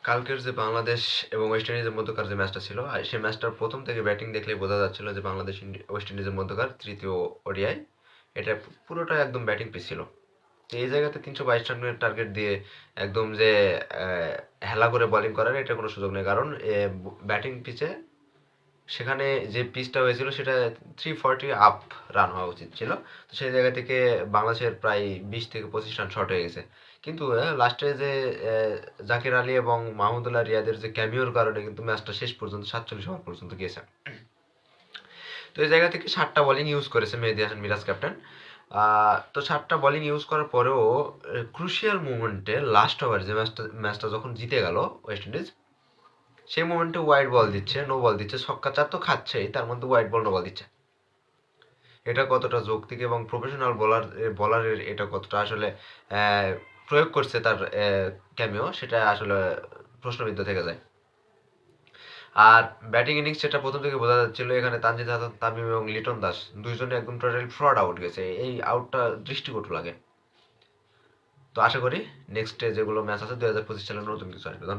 কালকের যে বাংলাদেশ এবং ওয়েস্ট ইন্ডিজের মধ্যকার যে ম্যাচটা ছিল, সেই ম্যাচটার প্রথম থেকে ব্যাটিং দেখলেই বোঝা যাচ্ছিল যে বাংলাদেশ ওয়েস্ট ইন্ডিজের মধ্যকার তৃতীয় ওডিআই এটা পুরোটা একদম ব্যাটিং পিচ ছিল। তো এই জায়গাতে 322 রানের টার্গেট দিয়ে একদম যে হেলা করে বোলিং করার এটা কোনো সুযোগ নেই, কারণ ব্যাটিং পিচে সেখানে যে পিচটা হয়েছিল সেটা 340 আপ রান হওয়া উচিত ছিল। তো সেই জায়গা থেকে বাংলাদেশের প্রায় 20 থেকে 25 রান শর্ট হয়ে গেছে। কিন্তু লাস্টে যে জাকির আলী এবং মাহমুদুল্লাহ রিয়াদের যে ক্যামিওর কারণে কিন্তু ম্যাচটা শেষ পর্যন্ত 47 ওভার পর্যন্ত গিয়েছে। তো এই জায়গা থেকে 7টা বোলিং ইউজ করেছে মেহেদী হাসান মিরাজ ক্যাপ্টেন। তো 7টা বোলিং ইউজ করার পরেও ক্রুশিয়াল মুভমেন্টে লাস্ট ওভার যে ম্যাচটা যখন জিতে গেল ওয়েস্ট ইন্ডিজ, সেই মোমেন্টে ওয়াইড বল দিচ্ছে, নো বল দিচ্ছে, ছক্কা চার তো খাচ্ছেই, তার মধ্যে ওয়াইড বল নো বল দিচ্ছে। এটা কতটা যৌক্তিক এবং প্রফেশনাল বলারের এটা কতটা আসলে প্রয়োগ করছে তার ক্যামিও, সেটা আসলে প্রশ্নবিদ্ধ থেকে যায়। আর ব্যাটিং ইনিংস যেটা প্রথম থেকে বোঝা যাচ্ছিল, এখানে তানজিদ হাসান তামিম এবং লিটন দাস দুইজনে একদম টোটালি ফ্রড আউট গেছে। এই আউটটা দৃষ্টিকটু লাগে। তো আশা করি নেক্সট যেগুলো ম্যাচ আছে 2025 সালে নতুন কিছু আসবে।